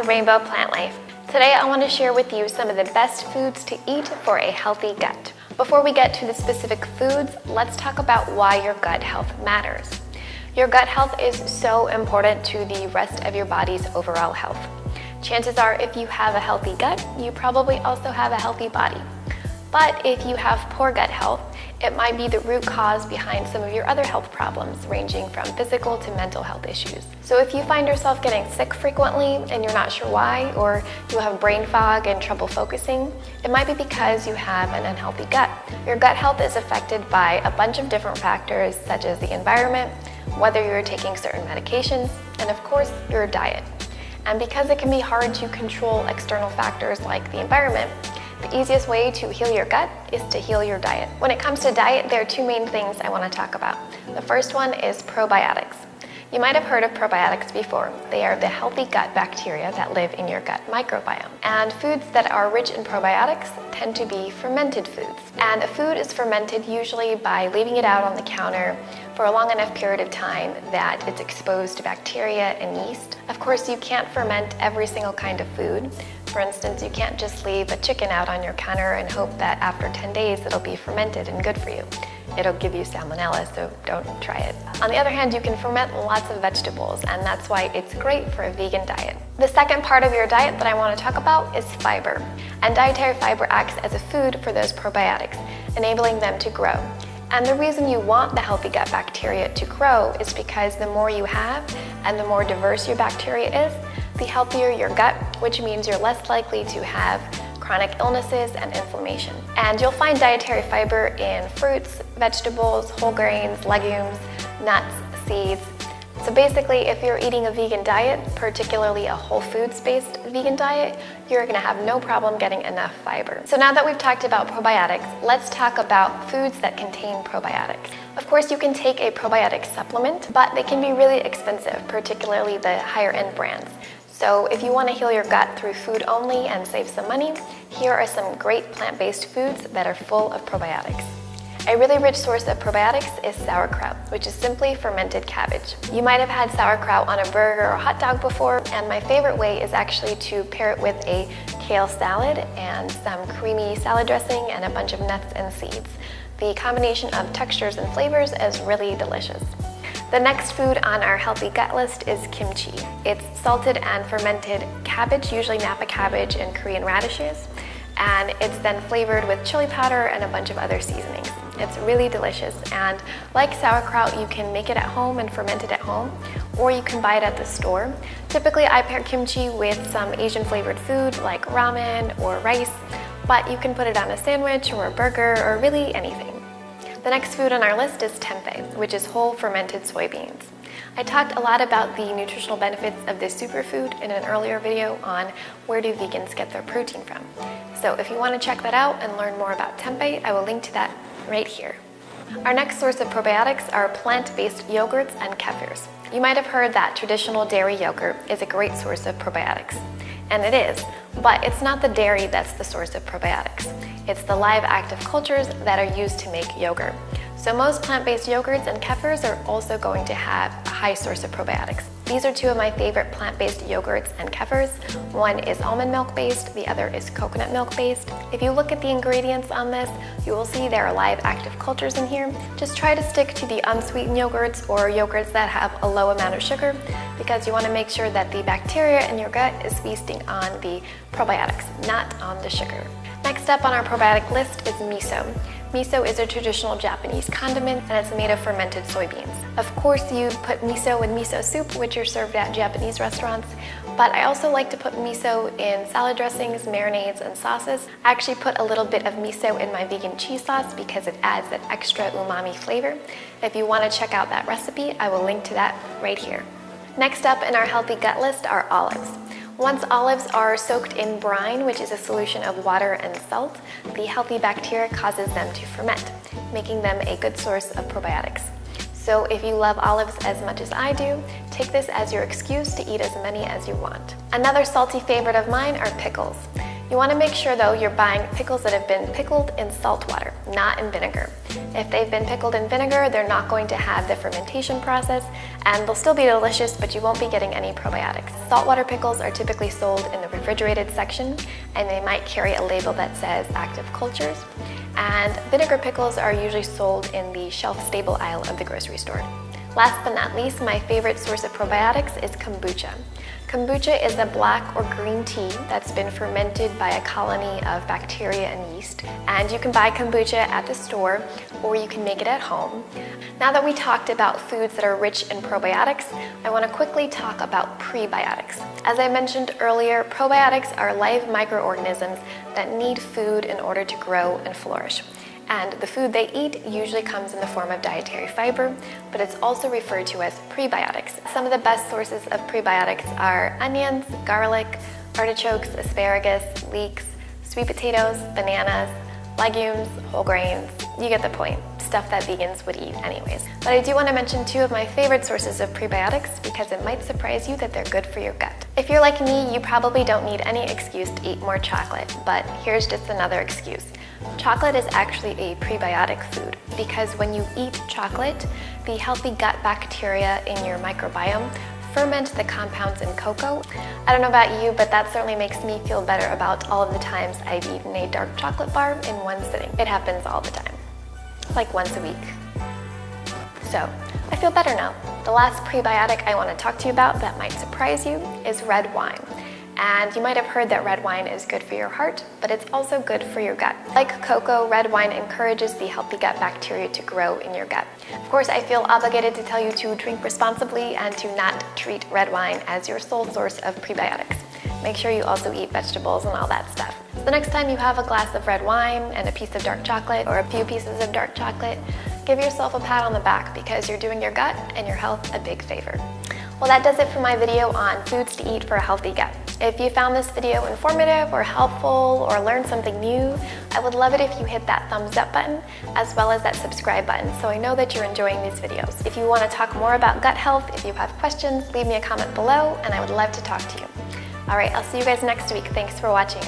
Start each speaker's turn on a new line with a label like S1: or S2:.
S1: to Rainbow Plant Life. Today I want to share with you some of the best foods to eat for a healthy gut. Before we get to the specific foods, let's talk about why your gut health matters. Your gut health is so important to the rest of your body's overall health. Chances are if you have a healthy gut, you probably also have a healthy body. But if you have poor gut health, it might be the root cause behind some of your other health problems, ranging from physical to mental health issues. So if you find yourself getting sick frequently and you're not sure why, or you have brain fog and trouble focusing, it might be because you have an unhealthy gut. Your gut health is affected by a bunch of different factors, such as the environment, whether you're taking certain medications, and of course, your diet. And because it can be hard to control external factors like the environment, the easiest way to heal your gut is to heal your diet. When it comes to diet, there are two main things I want to talk about. The first one is probiotics. You might have heard of probiotics before. They are the healthy gut bacteria that live in your gut microbiome. And foods that are rich in probiotics tend to be fermented foods. And a food is fermented usually by leaving it out on the counter for a long enough period of time that it's exposed to bacteria and yeast. Of course, you can't ferment every single kind of food. For instance, you can't just leave a chicken out on your counter and hope that after 10 days it'll be fermented and good for you. It'll give you salmonella, so don't try it. On the other hand, you can ferment lots of vegetables, and that's why it's great for a vegan diet. The second part of your diet that I want to talk about is fiber. And dietary fiber acts as a food for those probiotics, enabling them to grow. And the reason you want the healthy gut bacteria to grow is because the more you have and the more diverse your bacteria is, the healthier your gut, which means you're less likely to have chronic illnesses and inflammation. And you'll find dietary fiber in fruits, vegetables, whole grains, legumes, nuts, seeds. So basically, if you're eating a vegan diet, particularly a whole foods-based vegan diet, you're gonna have no problem getting enough fiber. So now that we've talked about probiotics, let's talk about foods that contain probiotics. Of course, you can take a probiotic supplement, but they can be really expensive, particularly the higher-end brands. So if you want to heal your gut through food only and save some money, here are some great plant-based foods that are full of probiotics. A really rich source of probiotics is sauerkraut, which is simply fermented cabbage. You might have had sauerkraut on a burger or hot dog before, and my favorite way is actually to pair it with a kale salad and some creamy salad dressing and a bunch of nuts and seeds. The combination of textures and flavors is really delicious. The next food on our healthy gut list is kimchi. It's salted and fermented cabbage, usually Napa cabbage and Korean radishes, and it's then flavored with chili powder and a bunch of other seasonings. It's really delicious, and like sauerkraut, you can make it at home and ferment it at home, or you can buy it at the store. Typically, I pair kimchi with some Asian flavored food like ramen or rice, but you can put it on a sandwich or a burger or really anything. The next food on our list is tempeh, which is whole fermented soybeans. I talked a lot about the nutritional benefits of this superfood in an earlier video on where do vegans get their protein from. So if you want to check that out and learn more about tempeh, I will link to that right here. Our next source of probiotics are plant-based yogurts and kefirs. You might have heard that traditional dairy yogurt is a great source of probiotics. And it is, but it's not the dairy that's the source of probiotics. It's the live active cultures that are used to make yogurt. So most plant-based yogurts and kefirs are also going to have a high source of probiotics. These are two of my favorite plant-based yogurts and kefirs. One is almond milk based, the other is coconut milk based. If you look at the ingredients on this, you will see there are live active cultures in here. Just try to stick to the unsweetened yogurts or yogurts that have a low amount of sugar, because you want to make sure that the bacteria in your gut is feasting on the probiotics, not on the sugar. Next up on our probiotic list is miso. Miso is a traditional Japanese condiment, and it's made of fermented soybeans. Of course, you put miso in miso soup, which are served at Japanese restaurants, but I also like to put miso in salad dressings, marinades, and sauces. I actually put a little bit of miso in my vegan cheese sauce because it adds that extra umami flavor. If you want to check out that recipe, I will link to that right here. Next up in our healthy gut list are olives. Once olives are soaked in brine, which is a solution of water and salt, the healthy bacteria causes them to ferment, making them a good source of probiotics. So if you love olives as much as I do, take this as your excuse to eat as many as you want. Another salty favorite of mine are pickles. You want to make sure though you're buying pickles that have been pickled in salt water, not in vinegar. If they've been pickled in vinegar, they're not going to have the fermentation process and they'll still be delicious, but you won't be getting any probiotics. Saltwater pickles are typically sold in the refrigerated section and they might carry a label that says active cultures. And vinegar pickles are usually sold in the shelf-stable aisle of the grocery store. Last but not least, my favorite source of probiotics is kombucha. Kombucha is a black or green tea that's been fermented by a colony of bacteria and yeast. And you can buy kombucha at the store or you can make it at home. Now that we talked about foods that are rich in probiotics, I want to quickly talk about prebiotics. As I mentioned earlier, probiotics are live microorganisms that need food in order to grow and flourish. And the food they eat usually comes in the form of dietary fiber, but it's also referred to as prebiotics. Some of the best sources of prebiotics are onions, garlic, artichokes, asparagus, leeks, sweet potatoes, bananas, legumes, whole grains. You get the point. Stuff that vegans would eat anyways. But I do want to mention two of my favorite sources of prebiotics because it might surprise you that they're good for your gut. If you're like me, you probably don't need any excuse to eat more chocolate, but here's just another excuse. Chocolate is actually a prebiotic food because when you eat chocolate, the healthy gut bacteria in your microbiome ferment the compounds in cocoa. I don't know about you, but that certainly makes me feel better about all of the times I've eaten a dark chocolate bar in one sitting. It happens all the time, like once a week. So, I feel better now. The last prebiotic I want to talk to you about that might surprise you is red wine. And you might have heard that red wine is good for your heart, but it's also good for your gut. Like cocoa, red wine encourages the healthy gut bacteria to grow in your gut. Of course, I feel obligated to tell you to drink responsibly and to not treat red wine as your sole source of prebiotics. Make sure you also eat vegetables and all that stuff. So the next time you have a glass of red wine and a piece of dark chocolate or a few pieces of dark chocolate, give yourself a pat on the back because you're doing your gut and your health a big favor. Well, that does it for my video on foods to eat for a healthy gut. If you found this video informative or helpful or learned something new, I would love it if you hit that thumbs up button as well as that subscribe button so I know that you're enjoying these videos. If you want to talk more about gut health, if you have questions, leave me a comment below and I would love to talk to you. All right, I'll see you guys next week. Thanks for watching.